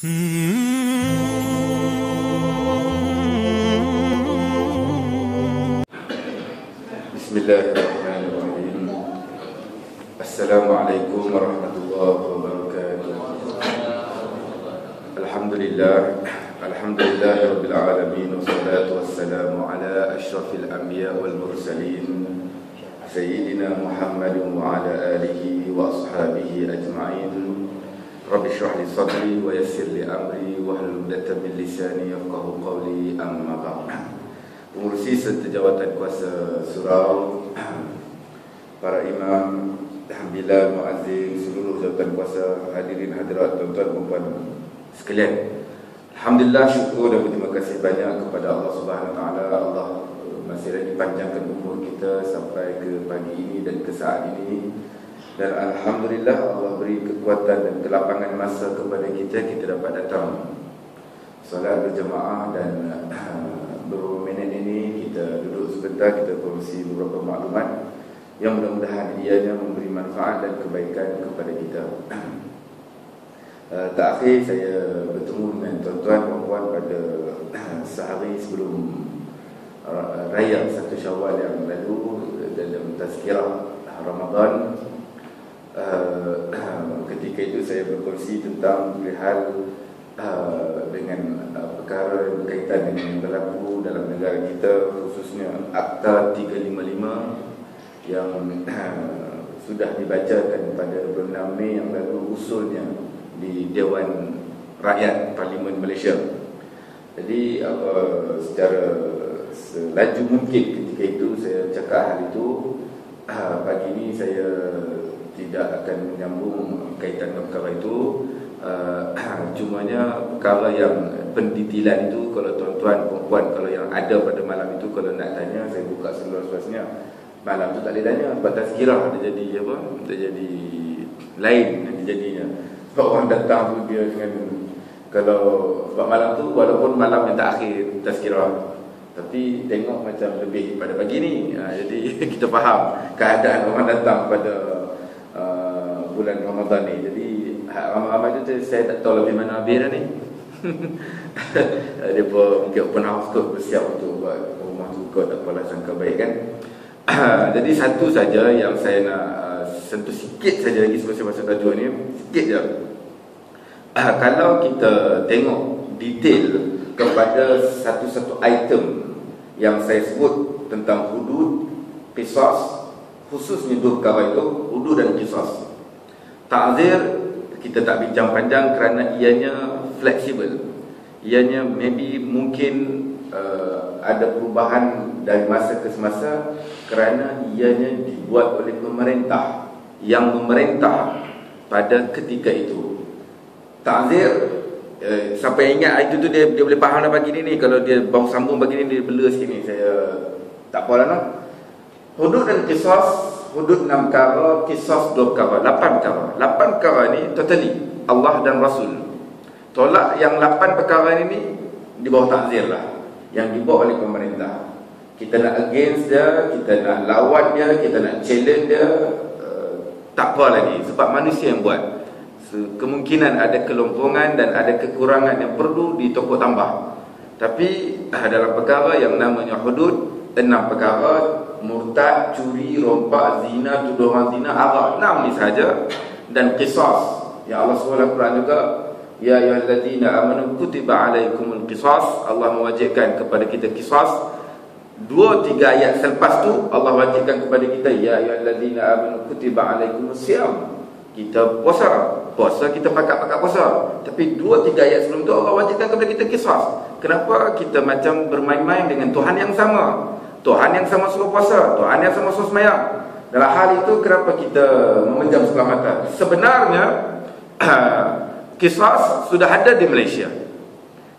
Bismillahirrahmanirrahim. Assalamualaikum warahmatullahi wabarakatuh. Alhamdulillahirabbil alamin, wassalatu wassalamu ala asyrafil anbiya wal mursalin sayyidina Muhammadin wa ala alihi wa ashabihi ajma'in. Rabbi shrah li sadri wa yassir li amri wahlul 'uqdatam min lisani yafqahu qawli, amma ba'd. Pengurusi serta jawatan kuasa surau, para imam, bilal, muazzin, seluruh jawatan kuasa, hadirin hadirat, tuan-tuan dan puan sekalian. Alhamdulillah, syukur dan berterima kasih banyak kepada Allah Subhanahu Wa Taala. Allah masih lagi panjangkan umur kita sampai ke pagi ini dan ke saat ini. Dan alhamdulillah Allah beri kekuatan dan kelapangan masa kepada kita dapat datang solat berjemaah, dan beberapa minit ini kita duduk sebentar, kita kongsi beberapa maklumat yang mudah-mudahan ianya memberi manfaat dan kebaikan kepada kita. Terakhir saya bertemu dengan tuan-tuan dan puan pada sehari sebelum raya 1 Syawal yang lalu dalam tazkirah Ramadan. Ketika itu saya berkongsi tentang perihal dengan perkara yang berkaitan dengan yang berlaku dalam negara kita, khususnya Akta 355 yang sudah dibacakan pada 26 Mei yang lalu usulnya di Dewan Rakyat Parlimen Malaysia. Jadi secara selaju mungkin ketika itu saya cakap hal itu. Pagi ini saya tidak akan menyambung kaitan dengan perkara itu. Cumanya perkara yang pendetilan itu, kalau tuan-tuan perempuan kalau yang ada pada malam itu, kalau nak tanya, saya buka seluas-luasnya. Malam tu tak boleh tanya, sebab tazkirah dia jadi apa? Dia jadi lain nanti jadinya. Sebab orang datang tu dia dengan, kalau sebab malam tu walaupun malam yang terakhir tazkirah, tapi tengok macam lebih pada pagi ni. Jadi kita faham keadaan orang datang pada bulan Ramadan ni. Jadi ramai-ramai tu saya tak tahu lebih mana habis dah ni. Dia pun mungkin open house tu bersiap untuk buat rumah tu, kau tak apalah, sangka baik kan. Jadi satu saja yang saya nak sentuh sikit saja lagi sebelum saya masuk tajuk ni, sikit je. Kalau kita tengok detail kepada satu-satu item yang saya sebut tentang hudud, qisas, khususnya dua perkara itu, hudud dan qisas. Ta'zir kita tak bincang panjang kerana ianya fleksibel. Ianya maybe mungkin ada perubahan dari masa ke semasa kerana ianya dibuat oleh pemerintah yang memerintah pada ketika itu. Ta'zir, siapa yang ingat itu tu dia boleh faham lah pagi ni. Kalau dia baru sambung pagi ni, dia bela sikit ni, saya tak apalah no. Hudud dan qisas, hudud 6 perkara, qisas 2 perkara, 8 perkara. 8 perkara ni totally Allah dan Rasul. Tolak yang 8 perkara ini di bawah ta'zir lah, yang dibawa oleh pemerintah. Kita nak against dia, kita nak lawan dia, kita nak challenge dia, tak apa lagi, sebab manusia yang buat. Kemungkinan ada kelompongan dan ada kekurangan yang perlu ditokok tambah. Tapi dalam perkara yang namanya hudud, 6 perkara: murtad, curi, rompak, zina, tuduh orang zina, arak, 6 ni saja. Dan qisas yang Allah SWT Quran juga, ya ayyuhallazina amanu kutiba alaikumul qisas, Allah mewajibkan kepada kita qisas. 2-3 ayat selepas tu Allah wajibkan kepada kita, ya ayyuhallazina amanu kutiba alaikumus siyam, kita puasa kita pakat-pakat puasa. Tapi 2-3 ayat sebelum tu Allah wajibkan kepada kita qisas. Kenapa kita macam bermain-main dengan Tuhan yang sama? Tuhan yang sama suruh puasa, Tuhan yang sama suruh sembahyang. Dalam hal itu kenapa kita memejam sebelah mata? Sebenarnya qisas sudah ada di Malaysia.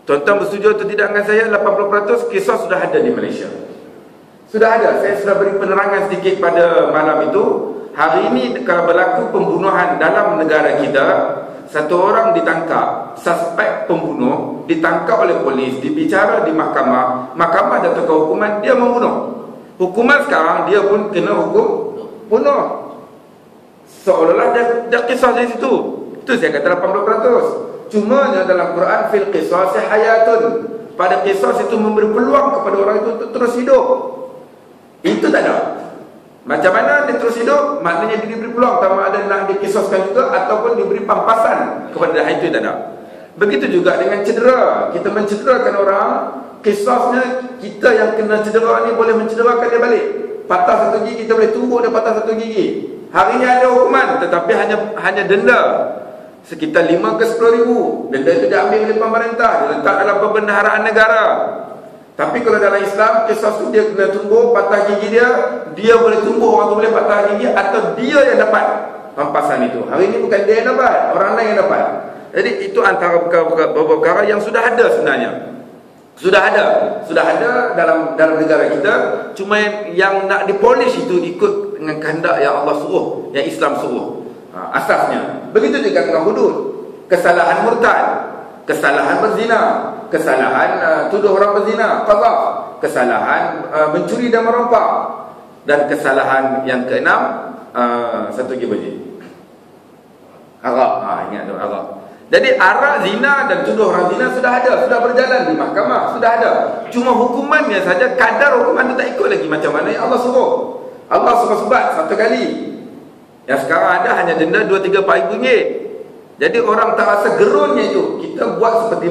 Tuan-tuan bersetuju atau tidak dengan saya? 80% qisas sudah ada di Malaysia. Sudah ada. Saya sudah beri penerangan sedikit pada malam itu. Hari ini kalau berlaku pembunuhan dalam negara kita, satu orang ditangkap, suspek pembunuh ditangkap oleh polis, dibicara di mahkamah, mahkamah dah tukar hukuman, dia membunuh. Hukuman sekarang dia pun kena hukum bunuh. Seolah-olah dia kisah dari situ. Itu saya kata 80%. Cumanya dalam Quran fil qisas hayatun. Pada qisas itu memberi peluang kepada orang itu untuk terus hidup. Itu tak ada. Macam mana dia terus hidup? Maknanya dia diberi peluang, sama ada nak dikisaskan juga ataupun diberi pampasan kepada itu tak ada. Begitu juga dengan cedera. Kita mencederakan orang, kisasnya kita yang kena cedera ni boleh mencederakan dia balik. Patah satu gigi, kita boleh tumbuk dia patah satu gigi. Hari ni ada hukuman, tetapi hanya denda sekitar 5 ke 10 ribu. Denda itu diambil oleh pemerintah, diletak dalam pembendaharaan negara. Tapi kalau dalam Islam, kisah tu dia kena tumbuk patah gigi dia boleh tumbuk orang tu boleh patah gigi, atau dia yang dapat pampasan itu. Hari ini bukan dia yang dapat, orang lain yang dapat. Jadi itu antara perkara yang sudah ada sebenarnya. Sudah ada dalam negara kita. Cuma yang nak dipolish itu ikut dengan kehendak yang Allah suruh, yang Islam suruh. Asasnya. Begitu juga dengan hudud. Kesalahan murtad, kesalahan berzina, kesalahan tuduh orang berzina, qadhaf, kesalahan mencuri dan merompak, dan kesalahan yang keenam satu lagi bagi arak. Ingat tu, arak. Jadi arak, zina dan tuduh orang zina sudah ada, sudah berjalan di mahkamah, sudah ada. Cuma hukumannya saja, kadar hukuman itu tak ikut lagi macam mana yang Allah suruh. Allah suruh sebat satu kali. Yang sekarang ada hanya denda 2-3 RM4. Jadi orang tak rasa gerunnya itu. Kita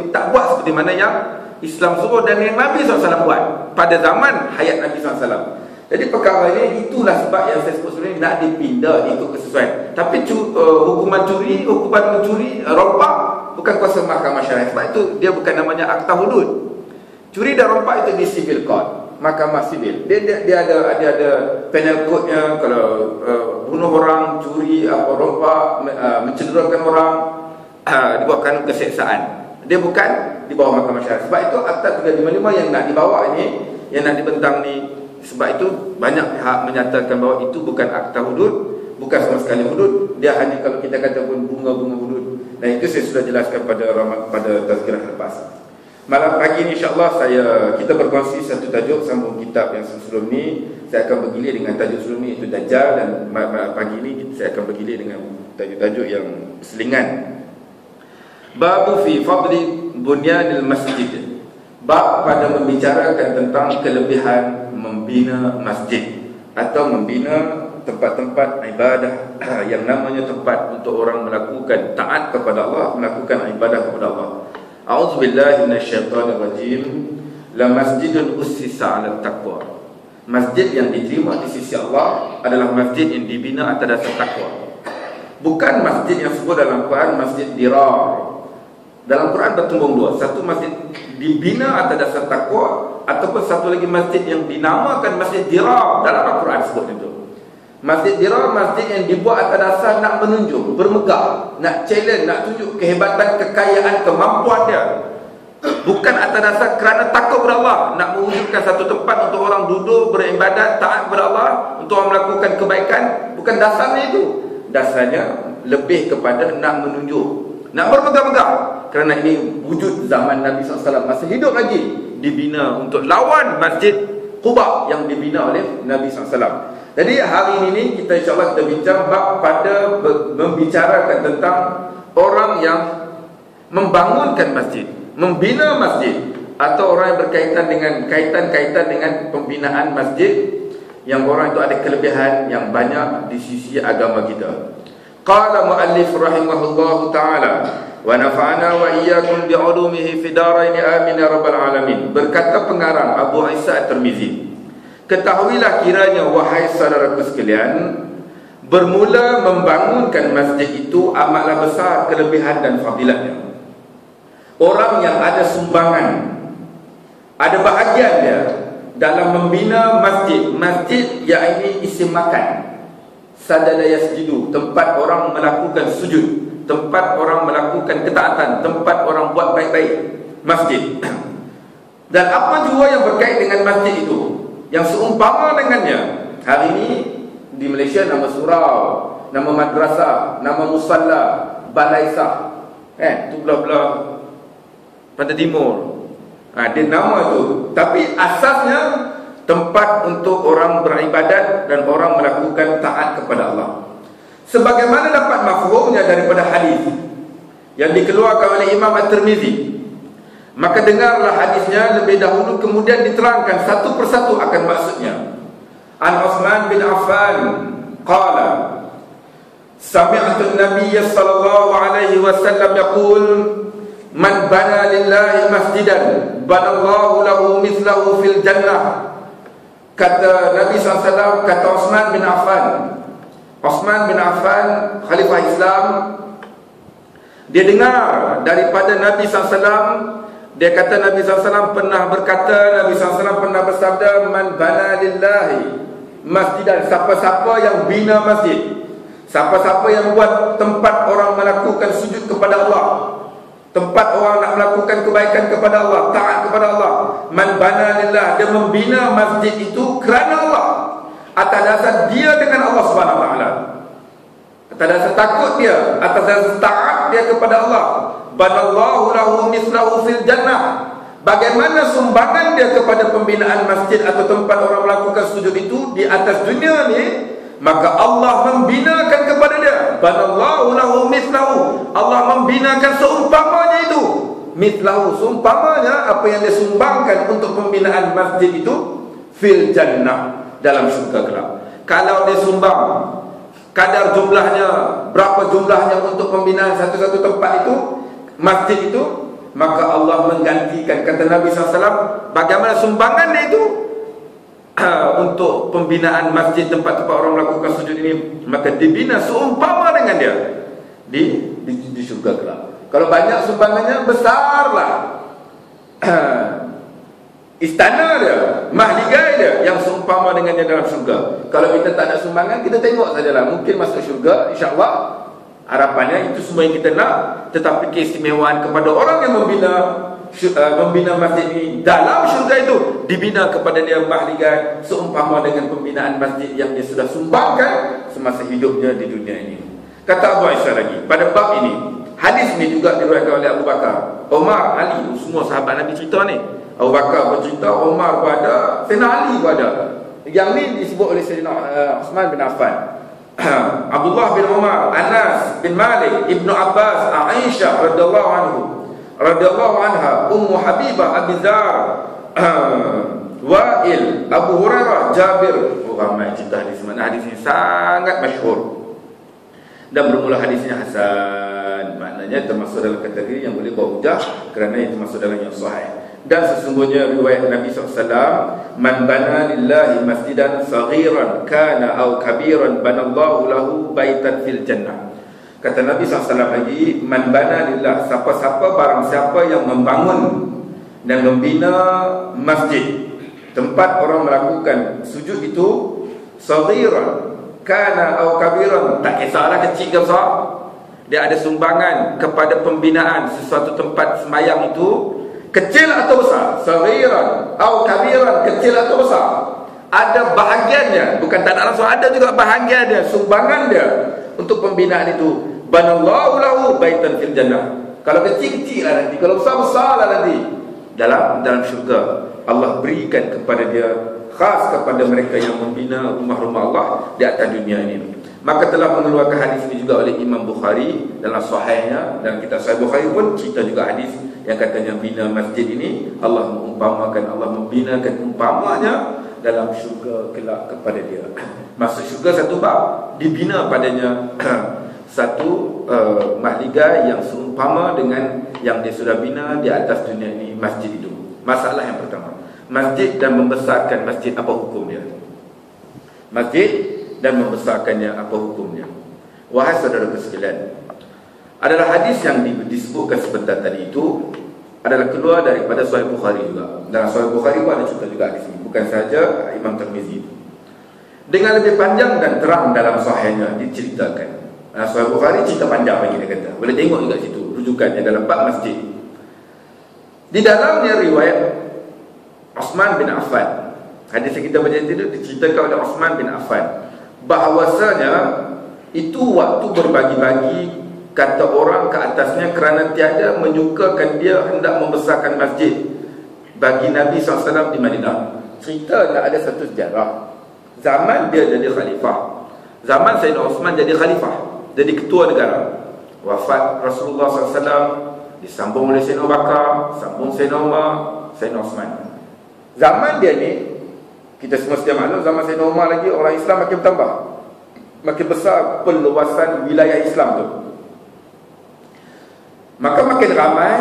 tak buat seperti mana yang Islam suruh dan yang Nabi SAW buat pada zaman hayat Nabi SAW. Jadi perkara ini, itulah sebab yang saya sebut sebenarnya nak dipindah ikut kesesuaian. Tapi hukuman curi, hukuman mencuri, rompak bukan kuasa mahkamah syariah. Sebab itu dia bukan namanya akta hudud. Curi dan rompak itu di civil court, mahkamah sivil. Dia ada penal code-nya. Kalau bunuh orang, curi, rompak, mencederakan orang, dibuatkan keseksaan. Dia bukan di bawah mahkamah syariah. Sebab itu akta 355 yang nak dibawa ini, yang nak dibentang ni. Sebab itu banyak pihak menyatakan bahawa itu bukan akta hudud, bukan sama sekali hudud. Dia hanya, kalau kita kata pun, bunga-bunga hudud. Dan itu saya sudah jelaskan pada tazkirah lepas. Malam pagi ni insya-Allah kita berkongsi satu tajuk sambung kitab yang sebelum ni. Saya akan bergilir dengan tajuk sebelum ni, itu Dajjal. Dan pagi ni saya akan bergilir dengan tajuk-tajuk yang selingan. Babu fi fadli bunyanil masjid. Bab pada membicarakan tentang kelebihan membina masjid atau membina tempat-tempat ibadah yang namanya tempat untuk orang melakukan taat kepada Allah, melakukan ibadah kepada Allah. A'udzubillahi minasyaitonirrajim. La masjidun ussisa 'ala taqwa. Masjid yang diterima di sisi Allah adalah masjid yang dibina atas dasar takwa. Bukan masjid yang sebut dalam Quran masjid dirar. Dalam Quran bertumbung dua. Satu masjid dibina atas dasar takwa, ataupun satu lagi masjid yang dinamakan masjid dirar. Dalam Al-Quran sebut itu. Masjid dirar, masjid yang dibuat atas dasar nak menunjuk, bermegah, nak challenge, nak tunjuk kehebatan, kekayaan, kemampuan dia. Bukan atas dasar kerana takut kepada Allah, nak mewujudkan satu tempat untuk orang duduk, beribadat, taat kepada Allah, untuk orang melakukan kebaikan. Bukan dasarnya itu. Dasarnya lebih kepada nak menunjuk, nak bermegah-megah. Kerana ini wujud zaman Nabi SAW, masih hidup lagi, dibina untuk lawan Masjid Quba yang dibina oleh Nabi SAW. Jadi hari ini kita insyaAllah kita bincang bab pada membicarakan tentang orang yang membangunkan masjid, membina masjid, atau orang yang berkaitan dengan kaitan-kaitan dengan pembinaan masjid, yang orang itu ada kelebihan yang banyak di sisi agama kita. Qala muallif rahimahullahu ta'ala wa nafa'ana wa iyyakum bi'ulumihi fi daraini amin ya rabbal alamin. Berkata pengarang Abu Isa At-Tirmizi, ketahuilah kiranya wahai saudaraku sekalian, bermula membangunkan masjid itu amatlah besar kelebihan dan fadilatnya. Orang yang ada sumbangan, ada bahagian dia dalam membina masjid. Masjid yang ini isim makan, sajada yasjudu, tempat orang melakukan sujud, tempat orang melakukan ketaatan, tempat orang buat baik-baik, masjid. Dan apa jua yang berkait dengan masjid itu, yang seumpama dengannya. Hari ini di Malaysia nama surau, nama madrasah, nama musalla, balai sah, tu belah-belah Pantai Timur. Dia nama tu. Tapi asasnya tempat untuk orang beribadat dan orang melakukan taat kepada Allah. Sebagaimana dapat mafhumnya daripada hadis yang dikeluarkan oleh Imam At-Tirmizi. Maka dengarlah hadisnya lebih dahulu, kemudian diterangkan satu persatu akan maksudnya. An Uthman bin Affan qala sami'tu an-nabiy sallallahu alaihi wasallam yaqul man bana lillahi masjidan banallahu lahu mithlahu fil jannah. Kata Nabi SAW, kata Uthman bin Affan. Uthman bin Affan, Khalifah Islam, dia dengar daripada Nabi SAW. Dia kata Nabi SAW pernah berkata, Nabi SAW pernah bersabda, man bana lillahi masjidan, siapa-siapa yang bina masjid, siapa-siapa yang buat tempat orang melakukan sujud kepada Allah, tempat orang nak melakukan kebaikan kepada Allah, taat kepada Allah, man bana lillah, dia membina masjid itu kerana Allah, atas dasar dia dengan Allah Subhanahu wa taala, atas dasar takut dia, atas dasar taat dia kepada Allah, banallahu lahu mislahu fil jannah. Bagaimana sumbangan dia kepada pembinaan masjid atau tempat orang melakukan sujud itu di atas dunia ni, maka Allah membinakan kepada dia, banallahu lahu mislahu, Allah membinakan seumpamanya itu, mislahu, seumpamanya apa yang dia sumbangkan untuk pembinaan masjid itu, fil jannah, dalam syurga kelak. Kalau dia sumbang kadar jumlahnya, berapa jumlahnya untuk pembinaan satu-satu tempat itu, masjid itu, maka Allah menggantikan, kata Nabi SAW, bagaimana sumbangan dia itu untuk pembinaan masjid, tempat-tempat orang melakukan sujud ini, maka dibina seumpama dengan dia di syurga kelak. Kalau banyak sumbangannya, besarlah istana dia, mahligai dia yang seumpama dengan dia dalam syurga. Kalau kita tak ada sumbangan, kita tengok sajalah, mungkin masuk syurga, insya-Allah. Harapannya itu semua yang kita nak. Tetapi keistimewaan kepada orang yang membina masjid ini dalam syurga itu, dibina kepada dia mahligai seumpama dengan pembinaan masjid yang dia sudah sumbangkan semasa hidupnya di dunia ini. Kata Abu Aisyah lagi pada bab ini, hadis ini juga diriwayatkan oleh Abu Bakar, Umar, Ali, semua sahabat Nabi cerita ni. Abu Bakar bercerita, Umar pun ada, Sayyidina Ali pun ada. Yang ni disebut oleh Sayyidina Uthman bin Affan, Abdullah bin Umar, Anas bin Malik, Ibnu Abbas, Aisyah radhiyallahu anha, Ummu Habibah, Abi Dzar, Wa'il, Abu Hurairah, Jabir. Ramai cerita hadis, mana hadis ini sangat masyhur dan bermula hadisnya hasan, maknanya termasuk dalam kategori yang boleh bawa hujah kerana itu termasuk dalam yang sahih. Dan sesungguhnya riwayat Nabi SAW, man bana lillahi masjidan saghiran kana aw kabiran banallahu lahu baitan fil jannah. Kata Nabi SAW lagi, man bana lillah, siapa-siapa barang siapa yang membangun dan membina masjid, tempat orang melakukan sujud itu, saghiran kana aw kabiran, tak kisahlah kecil ke besar, dia ada sumbangan kepada pembinaan sesuatu tempat sembahyang itu, kecil atau besar, saghiran atau kabiran, kecil atau besar, ada bahagiannya, bukan tak ada langsung, ada juga bahagian dia, sumbangan dia untuk pembinaan itu, banallahu lahu baitan fil jannah. Kalau kecil-kecil lah nanti, kalau besar-besar lah nanti, dalam syurga Allah berikan kepada dia, khas kepada mereka yang membina rumah-rumah Allah di atas dunia ini. Maka telah mengeluarkan hadis ini juga oleh Imam Bukhari dalam sahihnya, dan kita Sahih Bukhari pun cerita juga hadis yang katanya bina masjid ini, Allah mengumpamakan, Allah membinakan umpamanya dalam syurga kelak kepada dia. Masuk syurga satu bab, dibina padanya satu mahligai yang seumpama dengan yang dia sudah bina di atas dunia ini, masjid itu. Masalah yang pertama, masjid dan membesarkan masjid, apa hukumnya? Masjid dan membesarkannya, apa hukumnya? Wahai saudara sekalian, adalah hadis yang disebutkan sebentar tadi itu adalah keluar daripada Sahih Bukhari juga. Dalam Sahih Bukhari pun ada cerita juga hadis ini, bukan saja Imam Tirmizi. Dengan lebih panjang dan terang dalam sahihnya diceritakan. Sahih Bukhari cerita panjang lagi, dia kata. Boleh tengok juga situ rujukannya dalam bab masjid. Di dalamnya riwayat Uthman bin Affan. Hadis yang kita baca itu diceritakan oleh Uthman bin Affan, bahawasanya itu waktu berbagi-bagi, kata orang ke atasnya kerana tiada menyukakan dia hendak membesarkan masjid bagi Nabi SAW di Madinah. Cerita ada satu sejarah. Zaman dia jadi khalifah, zaman Sayyidina Uthman jadi khalifah, jadi ketua negara, wafat Rasulullah SAW, disambung oleh Sayyidina Abu Bakar, sambung Sayyidina Umar, Sayyidina Osman. Zaman dia ni, kita semua sedia maklum, zaman Sayyidina Umar lagi orang Islam makin bertambah, makin besar perluasan wilayah Islam tu. Maka makin ramai.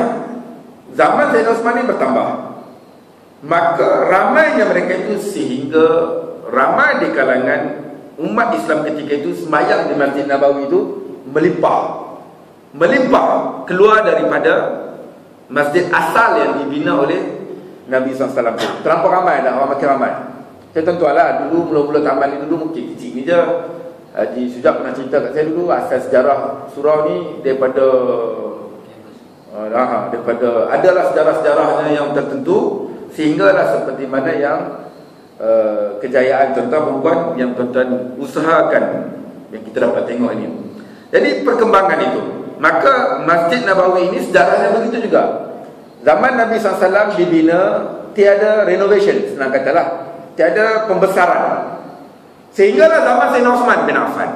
Zaman Sayyidina Osman ni bertambah, maka ramainya mereka itu sehingga ramai di kalangan umat Islam ketika itu sembahyang di Masjid Nabawi itu melimpah keluar daripada masjid asal yang dibina oleh Nabi SAW. Terlampau ramai dah, orang makin ramai. Saya tentulah dulu mula-mula taman ni dulu mungkin kecil ni je. Haji Sujak pernah cerita kat saya dulu asal sejarah surau ni daripada adalah sejarah-sejarahnya yang tertentu, sehinggalah seperti mana yang kejayaan tuan-tuan perempuan yang tuan-tuan usahakan yang kita dapat tengok ini. Jadi perkembangan itu, maka Masjid Nabawi ini sejarahnya begitu juga. Zaman Nabi SAW dibina, tiada renovation, senang katalah, tiada pembesaran, sehinggalah zaman Sayyidina Osman bin Affan.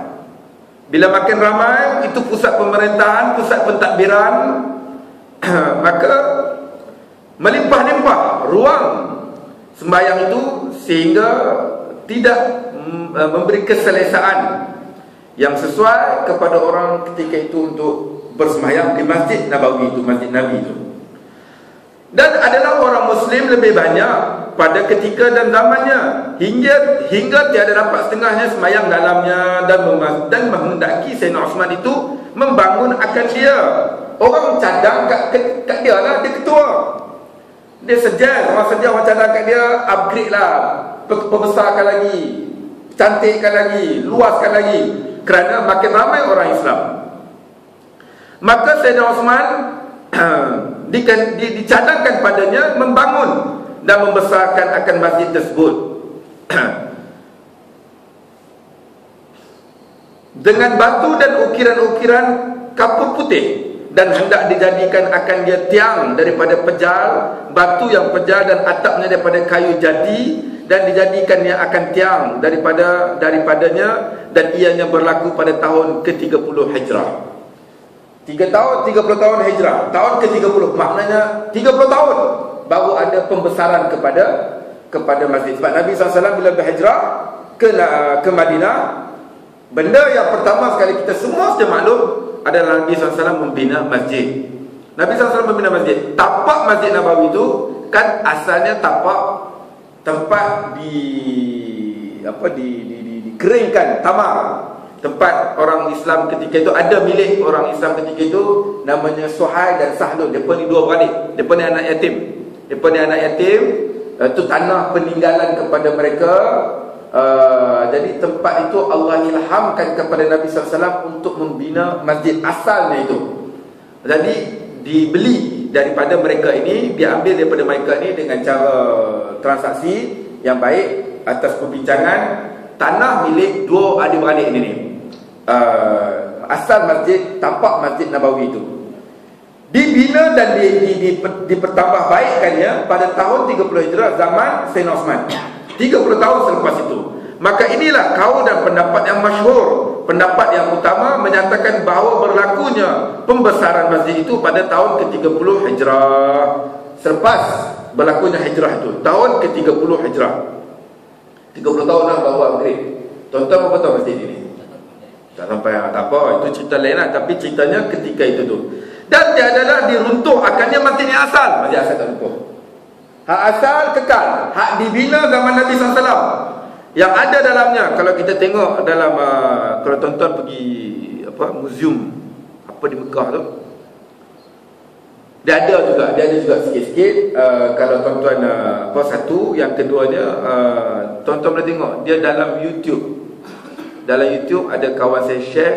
Bila makin ramai, itu pusat pemerintahan, pusat pentadbiran, maka melimpah-limpah ruang sembahyang itu, sehingga tidak memberi keselesaan yang sesuai kepada orang ketika itu untuk bersembahyang di Masjid Nabawi itu, Masjid Nabi itu. Dan adalah orang Muslim lebih banyak pada ketika dan zamannya, hingga tiada dapat setengahnya sembahyang dalamnya, dan menghendaki Sayyidina Osman itu membangun akan dia. Orang cadang kat dia lah, dia ketua. Dia sejar, orang cadang kat dia, upgrade lah, perbesarkan lagi, cantikkan lagi, luaskan lagi, kerana makin ramai orang Islam. Maka Sayyidina Osman dicadangkan padanya membangun dan membesarkan akan masjid tersebut dengan batu dan ukiran-ukiran kapur putih, dan hendak dijadikan akan dia tiang daripada pejal, batu yang pejal, dan atapnya daripada kayu jadi, dan dijadikannya akan tiang daripadanya, dan ianya berlaku pada tahun ke-30 Hijrah. 30 tahun Hijrah, tahun ke-30, maknanya 30 tahun baru ada pembesaran kepada masjid. Sebab Nabi SAW bila berhijrah ke Madinah, benda yang pertama sekali kita semua sudah maklum adalah Nabi SAW membina masjid. Nabi SAW membina masjid. Tapak Masjid Nabawi itu kan asalnya tapak tempat dikeringkan tamar. Tempat orang Islam ketika itu, ada milik orang Islam ketika itu, namanya Suhail dan Sahlul. Mereka ni dua beradik, mereka ni anak yatim. Itu tanah peninggalan kepada mereka. Jadi tempat itu Allah ilhamkan kepada Nabi SAW untuk membina masjid asalnya itu. Jadi dibeli daripada mereka ini, diambil daripada mereka ini dengan cara transaksi yang baik atas perbincangan tanah milik dua adik-beradik ini. Asal masjid, tapak Masjid Nabawi itu dibina dan dipertambah baikkannya pada tahun 30 Hijrah zaman Sayyidina Osman, 30 tahun selepas itu. Maka inilah kaul dan pendapat yang masyhur, pendapat yang utama menyatakan bahawa berlakunya pembesaran masjid itu pada tahun ke-30 Hijrah, selepas berlakunya Hijrah itu, tahun ke-30 Hijrah. 30 tahun dah baru upgrade. Tuan-tuan berapa tahun masjid ini? Tak sampai, tak apa, itu cerita lain lah. Tapi ceritanya ketika itu tu. Dan dia adalah diruntuh akannya masjid yang asal. Masjid asal tak runtuh. Hak asal kekal. Hak dibina zaman Nabi SAW. Yang ada dalamnya, kalau kita tengok dalam kalau tuan-tuan pergi muzium di Mekah tu, dia ada juga sikit-sikit. Kalau tuan-tuan satu, yang keduanya tuan-tuan boleh tengok dia dalam YouTube. Dalam YouTube ada kawan saya share,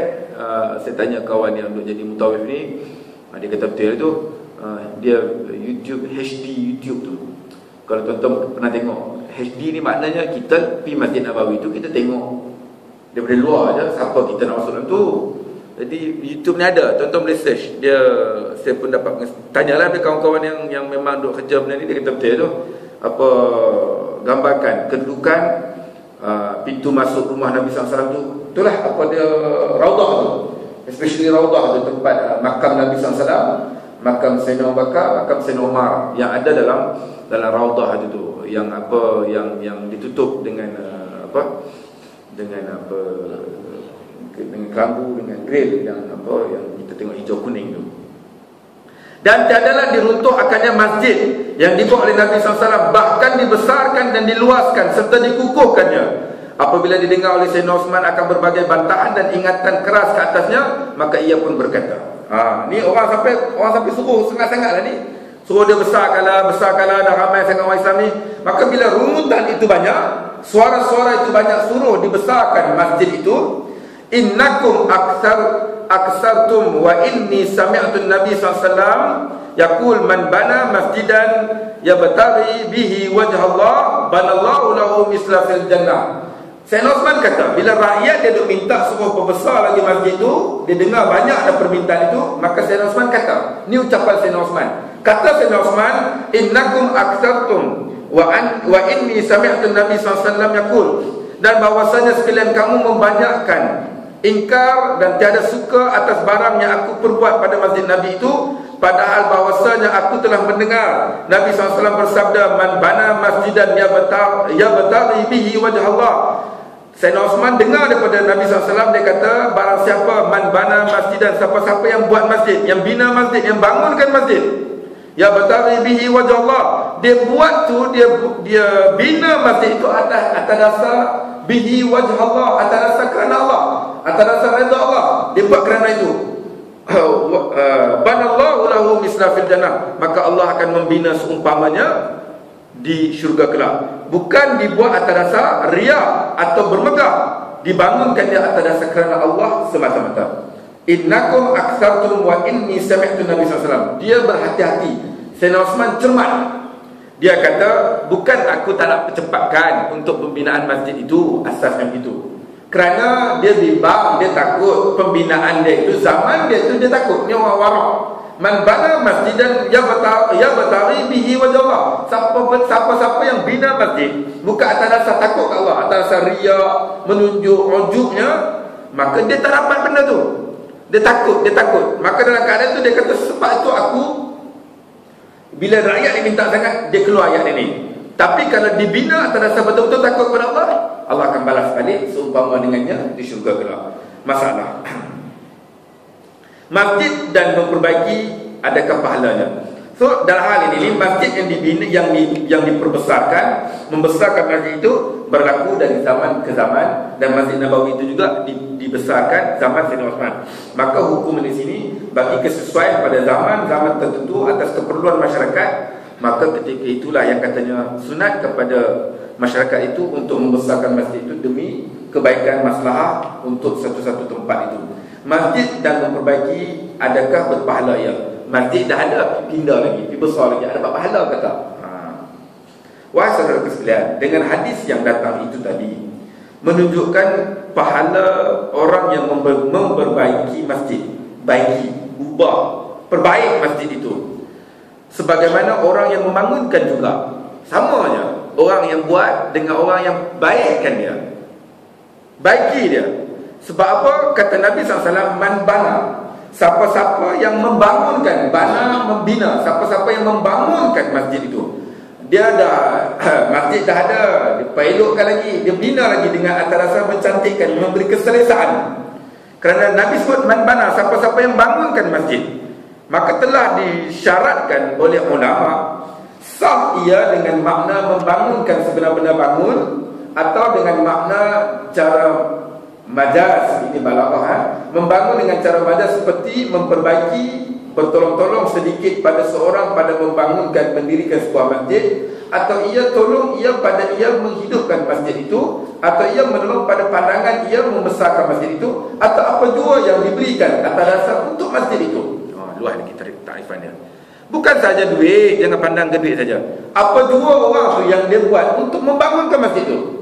saya tanya kawan yang duk jadi mutawif ni, dia kata betul tu, dia YouTube HD YouTube tu. Kalau tuan-tuan pernah tengok HD ni, maknanya kita pergi Masjid Nabawi tu, kita tengok daripada luar je, siapa kita nak masuk dalam tu. Jadi YouTube ni ada, tuan-tuan boleh search. Saya pun dapat tanyalah dari kawan-kawan yang memang duk kerja benda ni, dia kata betul tu. Gambarkan kedudukan pintu masuk rumah Nabi SAW tu. Itulah dia Raudah tu. especially Raudah itu tempat makam Nabi SAW, makam Sayyidina Abu Bakar, makam Sayyidina Umar yang ada dalam Raudah itu yang yang ditutup dengan dengan kelambu, dengan grill yang kita tengok hijau kuning tu. Dan tiadalah diruntuhakannya masjid yang dibuat oleh Nabi SAW, bahkan dibesarkan dan diluaskan serta dikukuhkannya. Apabila didengar oleh Sayyidina Osman akan berbagai bantahan dan ingatan keras ke atasnya, maka ia pun berkata, ni orang sampai suruh sangat-sangat lah ni, suruh dia besarkanlah, dah ramai sangat orang Islam ni. Maka bila runtutan itu banyak, suara-suara itu banyak, suruh dibesarkan masjid itu. Innakum aksartum wa inni sami'tu Nabi SAW yaqul man bana masjidan yabtaghi bihi wajh Allah banallahu lahu misla fil jannah. Sayyidina Osman kata, bila rakyat dia duk minta suruh perbesar lagi masjid itu, dia dengar banyak ada permintaan itu, maka Sayyidina Osman kata, ni ucapan Sayyidina Osman. Kata Sayyidina Osman, innakum aksartum wa inni sami'tu Nabi SAW yaqul, dan bahwasanya sekalian kamu membanyakkan ingkar dan tiada suka atas barang yang aku perbuat pada masjid Nabi itu, padahal bahwasanya aku telah mendengar Nabi SAW bersabda, man bana masjidan yabtaghi bihi wajh Allah. Sayyidina Osman dengar daripada Nabi SAW, dia kata, barang siapa man bana masjidan, siapa-siapa yang buat masjid, yang bina masjid, yang bangunkan masjid, yabtaghi bihi wajh Allah, dia buat tu, dia bina masjid itu atas dasar bihi wajh Allah, atas dasar kerana Allah, atas dasar redha Allah, dia buat kerana itu. Banallahu lahu misla fil jannah, maka Allah akan membina seumpamanya di syurga kelak. Bukan dibuat atas dasar riya atau bermegah, dibangunkan dia atas dasar kerana Allah semata-mata. Innakum aktsartum wa inni sami'tu Nabi SAW. Dia berhati-hati. Sayyidina Osman cermat. Dia kata, bukan aku tak nak percepatkan untuk pembinaan masjid itu, asasnya itu. Kerana dia bimbang, dia takut pembinaan dia itu, zaman dia itu dia takut. Ni orang warak. Man bana masjidan yabtaghi bihi wajh Allah. Siapa-siapa yang bina masjid bukan atas dasar takut ke Allah, atas dasar riya, menunjuk ujubnya, maka dia tak dapat benda tu. Dia takut. Maka dalam keadaan tu dia kata, sebab itu aku, bila rakyat diminta sangat, dia keluar ayat ini. Tapi kalau dibina atas dasar betul-betul takut kepada Allah, Allah akan balas balik seumpama dengannya di syurga kelak. Masalah masjid dan memperbaiki, adakah pahalanya? So dalam hal ini, masjid yang dibina, yang diperbesarkan, membesarkan masjid itu berlaku dari zaman ke zaman, dan Masjid Nabawi itu juga dibesarkan zaman Sayyidina Osman. Maka hukum di sini bagi kesesuaian pada zaman tertentu atas keperluan masyarakat, maka ketika itulah yang katanya sunat kepada masyarakat itu untuk membesarkan masjid itu demi kebaikan maslahah untuk satu-satu tempat itu. Masjid dan memperbaiki, adakah berpahala? Ya, masjid dah ada, pindah lagi, dibesar lagi, ada pahala kata. Wahai saudara sekalian, dengan hadis yang datang itu tadi menunjukkan pahala orang yang memperbaiki masjid, ubah, perbaik masjid itu. Sebagaimana orang yang membangunkan juga, sama aja. Orang yang buat dengan orang yang baikkan dia, baiki dia. Sebab apa? Kata Nabi SAW, man bana, siapa-siapa yang membangunkan, bana membina, siapa-siapa yang membangunkan masjid itu, dia dah masjid dah ada, dia elokkan lagi, dia bina lagi dengan atas dasar mencantikkan, memberi keselesaan. Kerana Nabi sebut man bana, siapa-siapa yang bangunkan masjid, maka telah disyaratkan oleh ulama, sah ia dengan makna membangunkan sebenar-benar bangun, atau dengan makna cara majaz, ini balaghah, membangun dengan cara majaz seperti memperbaiki, bertolong-tolong sedikit pada seorang pada membangunkan, mendirikan sebuah masjid, atau ia tolong ia pada ia menghidupkan masjid itu, atau ia menolong pada pandangan ia membesarkan masjid itu, atau apa jua yang diberikan atas dasar untuk masjid itu. Luas lagi takrifan dia. Bukan saja duit, jangan pandang ke duit saja. Apa jua orang tu yang dia buat untuk membangunkan masjid itu.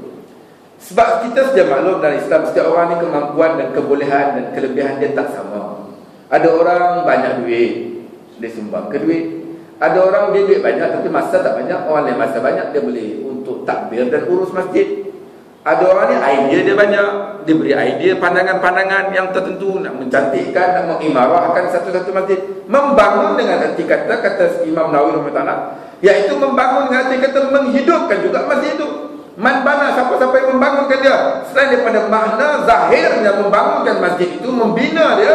Sebab kita sudah maklum dalam Islam, setiap orang ni kemampuan dan kebolehan dan kelebihan dia tak sama. Ada orang banyak duit, dia sumbang ke duit. Ada orang dia duit banyak tapi masa tak banyak, orang lain masa banyak, dia boleh untuk takbir dan urus masjid. Ada orang ni idea dia banyak, diberi idea pandangan-pandangan yang tertentu, nak mencantikkan, nak mengimarahkan satu-satu masjid, membangun dengan arti kata Imam Nawawi rahimahullah, iaitu membangun dengan arti kata menghidupkan juga masjid itu. Man bana, siapa-siapa yang membangunkan dia, selain daripada makna zahirnya membangunkan masjid itu, membina dia,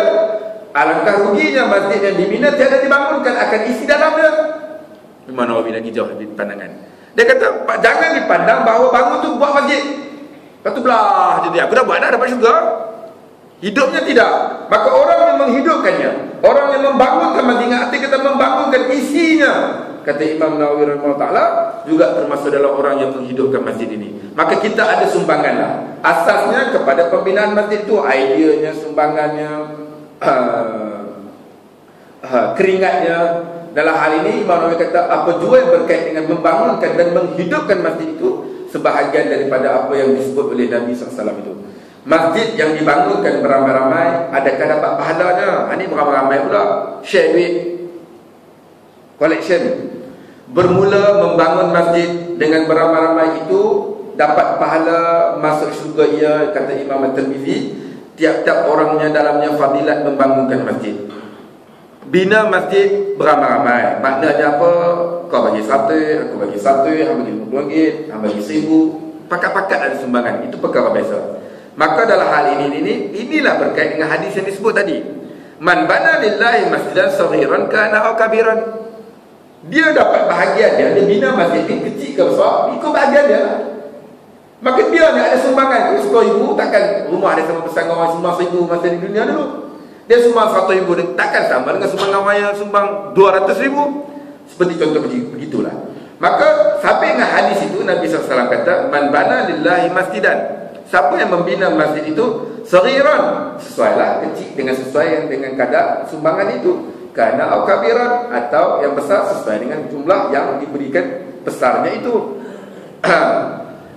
alangkah ruginya masjid yang dibina tiada dibangunkan, akan isi dalamnya. Imam Nawawi lagi jauh di pandangan. Dia kata, jangan dipandang bahawa bangun tu buat masjid, lepas tu belah jadi aku dah buat dah, dapat syurga. Hidupnya tidak. Maka orang yang menghidupkannya, orang yang membangunkan masjid, arti kata membangunkan isinya, kata Imam Nawawi rahimahullah, juga termasuk dalam orang yang menghidupkan masjid ini. Maka kita ada sumbangan lah. Asasnya kepada pembinaan masjid itu, ideanya, sumbangannya, keringatnya. Dalam hal ini Imam Nawawi kata, apa jua yang berkait dengan membangunkan dan menghidupkan masjid itu, sebahagian daripada apa yang disebut oleh Nabi SAW itu. Masjid yang dibangunkan beramai-ramai, adakah dapat pahalanya? Ini beramai-ramai pula, share duit, collection. Bermula membangun masjid dengan beramai-ramai itu, dapat pahala masuk syurga ia, kata Imam At-Tirmizi. Tiap-tiap orangnya dalamnya fadilat membangunkan masjid. Bina masjid beramai-ramai, maknanya apa? Kau bagi satu, aku bagi satu, aku bagi RM50, aku bagi RM1,000, pakat-pakat ada sumbangan. Itu perkara biasa. Maka dalam hal inilah berkait dengan hadis yang disebut tadi. Man bana lillahi masjidan saghiran kana aw kabiran. Dia dapat bahagian dia bina masjid ni, kecil ke besar, ikut bahagian dia. Maka dia ni ada sumbangan. Kalau RM10,000, takkan rumah dia sama besar dengan orang sumbang RM1,000 masa di dunia dulu. Dia sumbang RM100,000, takkan sama dengan sumbang orang yang sumbang RM200,000. Seperti contoh begitulah. Maka sampai dengan hadis itu Nabi SAW kata, man bana lillahi masjidan. Siapa yang membina masjid itu saghiran, sesuailah, kecil dengan sesuai dengan kadar sumbangan itu, kana au kabiran, atau yang besar sesuai dengan jumlah yang diberikan besarnya itu.